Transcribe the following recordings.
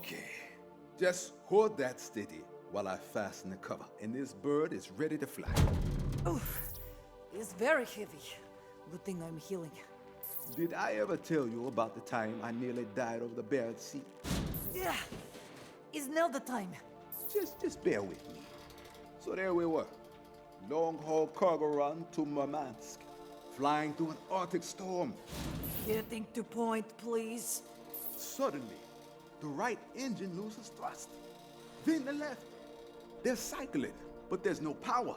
Okay, just hold that steady while I fasten the cover, and this bird is ready to fly. Oof, it's very heavy. Good thing I'm healing. Did I ever tell you about the time I nearly died over the Barrett Sea? Yeah, is now the time. Just bear with me. So there we were, long-haul cargo run to Murmansk, flying through an Arctic storm. Getting to point, please. Suddenly, the right engine loses thrust. Then the left. They're cycling, but there's no power.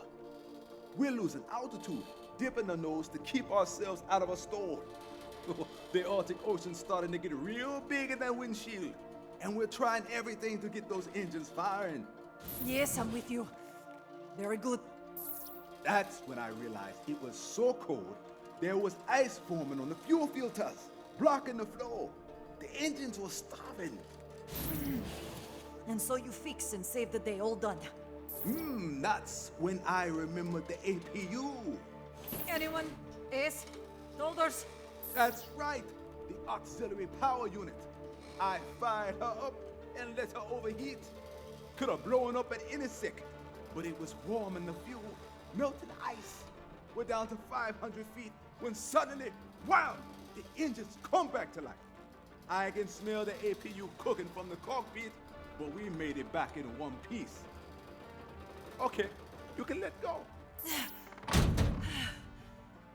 We're losing altitude, dipping the nose to keep ourselves out of a storm. The Arctic Ocean's starting to get real big in that windshield, and we're trying everything to get those engines firing. Yes, I'm with you. Very good. That's when I realized it was so cold, there was ice forming on the fuel filters, blocking the flow. The engines were starving. And so you fix and save the day, all done. That's when I remembered the APU. Anyone? Ace? Shoulders? That's right, the auxiliary power unit. I fired her up and let her overheat. Could have blown up at any second, but it was warm in the fuel, melted ice. We're down to 500 feet when suddenly, wow, the engines come back to life. I can smell the APU cooking from the cockpit, but we made it back in one piece. Okay, you can let go.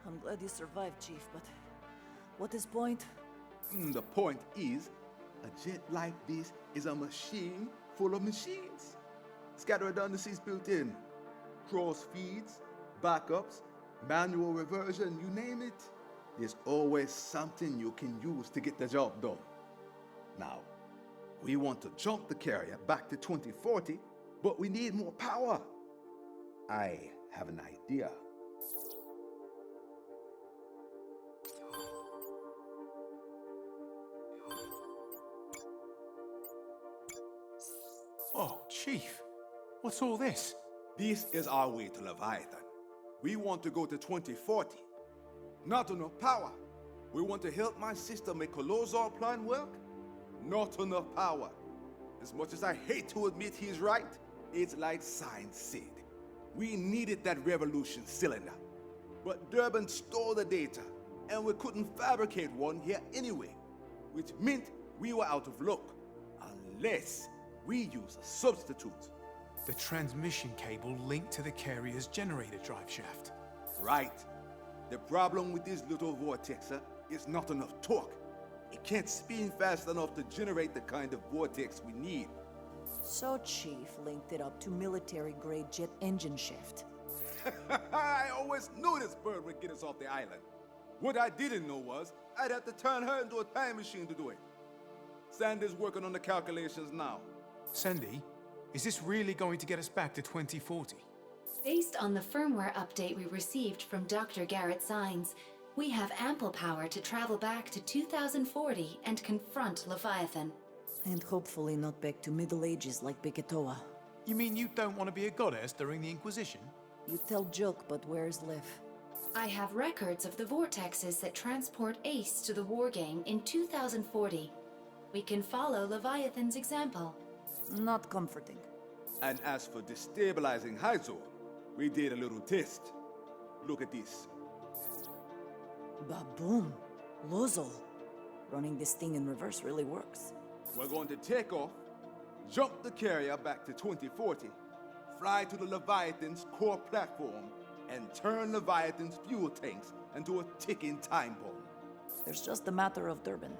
I'm glad you survived, Chief, but what is point? The point is, a jet like this is a machine full of machines. It's got redundancies built in. Cross feeds, backups, manual reversion, you name it. There's always something you can use to get the job done. Now, we want to jump the carrier back to 2040, but we need more power. I have an idea. Oh, Chief, what's all this? This is our way to Leviathan. We want to go to 2040. Not enough power. We want to help my sister make Kolozar plan work. Not enough power. As much as I hate to admit he's right, it's like science said. We needed that revolution cylinder. But Durban stole the data, and we couldn't fabricate one here anyway, which meant we were out of luck, unless we use a substitute. The transmission cable linked to the carrier's generator drive shaft. Right. The problem with this little vortexer is not enough torque. It can't spin fast enough to generate the kind of vortex we need. So Chief linked it up to military-grade jet engine shaft. I always knew this bird would get us off the island. What I didn't know was I'd have to turn her into a time machine to do it. Sandy's working on the calculations now. Sandy, is this really going to get us back to 2040? Based on the firmware update we received from Dr. Garrett Sines, we have ample power to travel back to 2040 and confront Leviathan. And hopefully not back to Middle Ages like Beketoa. You mean you don't want to be a goddess during the Inquisition? You tell joke, but where's Lev? I have records of the vortexes that transport Ace to the wargame in 2040. We can follow Leviathan's example. Not comforting. And as for destabilizing Hyzor, we did a little test. Look at this. Baboom! Lozol! Running this thing in reverse really works. We're going to take off, jump the carrier back to 2040, fly to the Leviathan's core platform, and turn Leviathan's fuel tanks into a ticking time bomb. There's just a matter of Durban.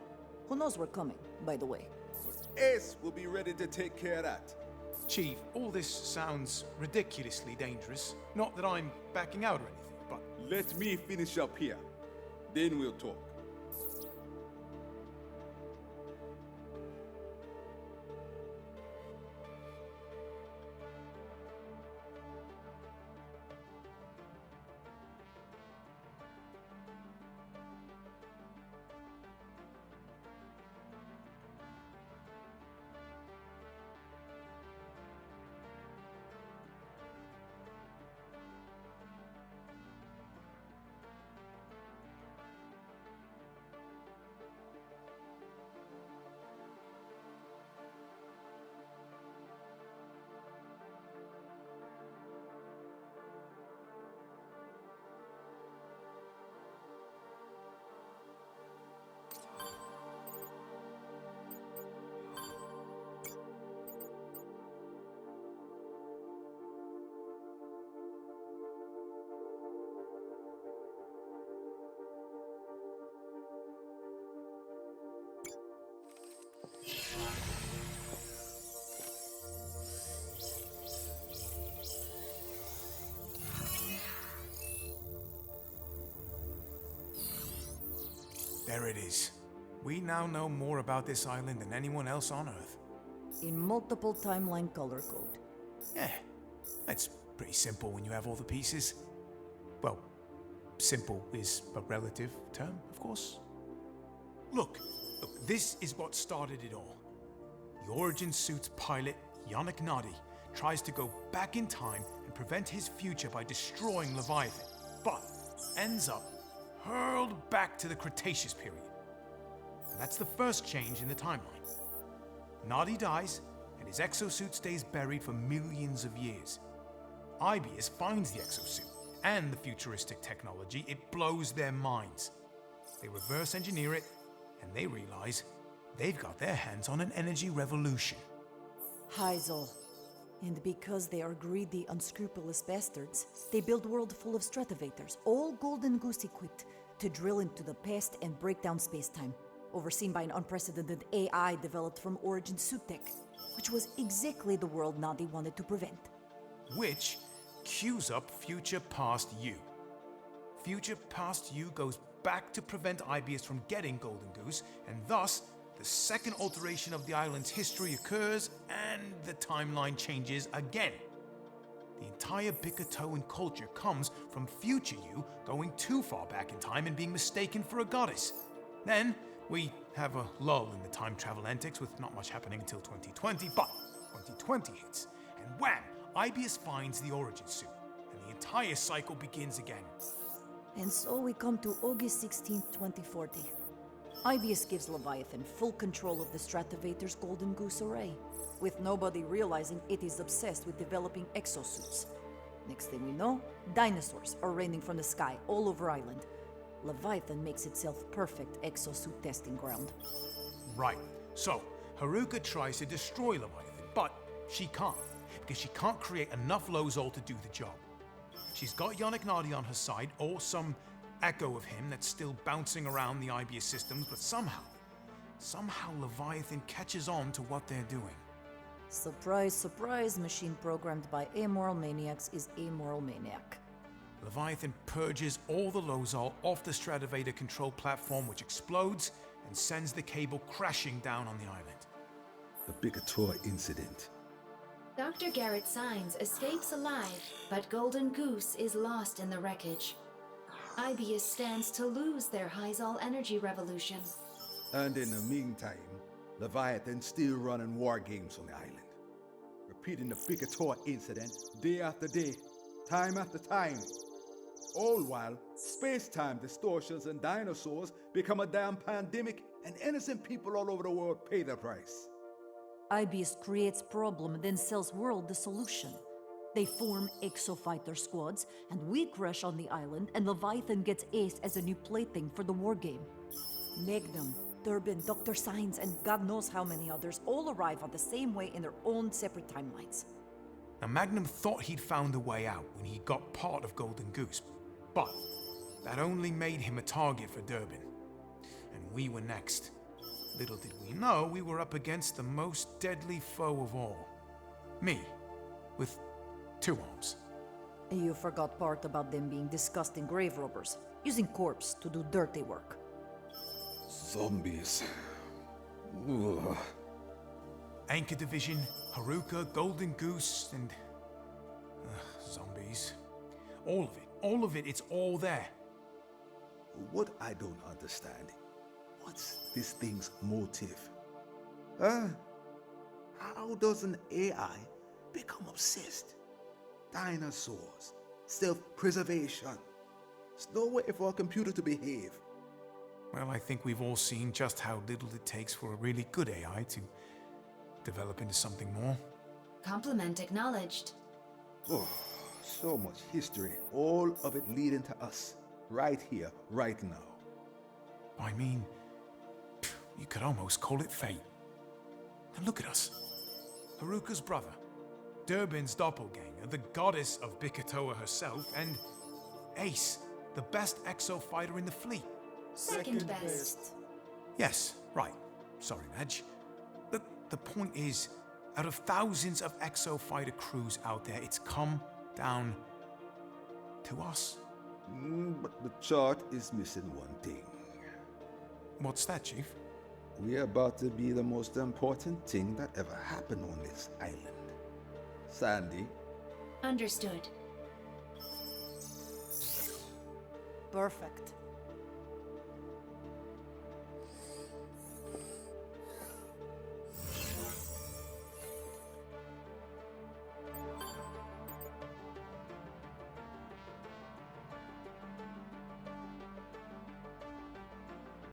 Who knows we're coming, by the way? But Ace will be ready to take care of that. Chief, all this sounds ridiculously dangerous. Not that I'm backing out or anything, but... Let me finish up here. Then we'll talk. There it is. We now know more about this island than anyone else on Earth. In multiple timeline color code. Yeah, that's pretty simple when you have all the pieces. Well, simple is a relative term, of course. Look, this is what started it all. The Origin Suit's pilot, Yannick Nadi, tries to go back in time and prevent his future by destroying Leviathan, but ends up hurled back to the Cretaceous period. And that's the first change in the timeline. Nadi dies, and his exosuit stays buried for millions of years. Ibius finds the exosuit and the futuristic technology. It blows their minds. They reverse engineer it, and they realize they've got their hands on an energy revolution. Heisel. And because they are greedy, unscrupulous bastards, they build a world full of stratovators, all golden goose equipped, to drill into the past and break down space-time, overseen by an unprecedented AI developed from Origin Suit Tech, which was exactly the world Nadi wanted to prevent. Which cues up Future Past You. Future Past You goes back to prevent Ibius from getting Golden Goose, and thus the second alteration of the island's history occurs, and the timeline changes again. The entire Bikatoan culture comes from future you going too far back in time and being mistaken for a goddess. Then we have a lull in the time travel antics with not much happening until 2020, but 2020 hits, and wham! Ibius finds the Origin Suit, and the entire cycle begins again. And so we come to August 16th, 2040. Ibius gives Leviathan full control of the Stratovator's Golden Goose array, with nobody realizing it is obsessed with developing exosuits. Next thing we know, dinosaurs are raining from the sky all over Island. Leviathan makes itself perfect exosuit testing ground. Right, so Haruka tries to destroy Leviathan, but she can't, because she can't create enough Lozol to do the job. She's got Yannick Nadi on her side, or some echo of him that's still bouncing around the Ibius systems, but somehow Leviathan catches on to what they're doing. Surprise, surprise, machine programmed by amoral maniacs is amoral maniac. Leviathan purges all the Lozol off the Stratovator control platform, which explodes and sends the cable crashing down on the island. The Bikatoa incident. Dr. Garrett Signs escapes alive, but Golden Goose is lost in the wreckage. Ibius stands to lose their Hyzal energy revolution. And in the meantime, Leviathan still running war games on the island, repeating the Bikatoa incident day after day, time after time. All while space-time distortions and dinosaurs become a damn pandemic, and innocent people all over the world pay the price. Ibius creates problem, then sells world the solution. They form exofighter squads, and we crash on the island, and Leviathan gets aced as a new plaything for the war game. Magnum, Durbin, Dr. Signs, and God knows how many others all arrive on the same way in their own separate timelines. Now, Magnum thought he'd found a way out when he got part of Golden Goose, but that only made him a target for Durbin. And we were next. Little did we know we were up against the most deadly foe of all. Me, with 2 arms. You forgot part about them being disgusting grave robbers, using corpse to do dirty work. Zombies. Ugh. Anchor Division, Haruka, Golden Goose, and... zombies. All of it, it's all there. What I don't understand, what's this thing's motive? How does an AI become obsessed? Dinosaurs, self-preservation. There's no way for a computer to behave. Well, I think we've all seen just how little it takes for a really good AI to develop into something more. Compliment acknowledged. Oh, so much history, all of it leading to us, right here, right now. I mean, you could almost call it fate. And look at us. Haruka's brother, Durbin's doppelganger, the goddess of Bikatoa herself, and Ace, the best exo fighter in the fleet. Second best. Yes, right. Sorry, Madge. But the point is, out of thousands of exo fighter crews out there, it's come down to us. But the chart is missing one thing. What's that, Chief? We're about to be the most important thing that ever happened on this island. Sandy, Understood. Perfect.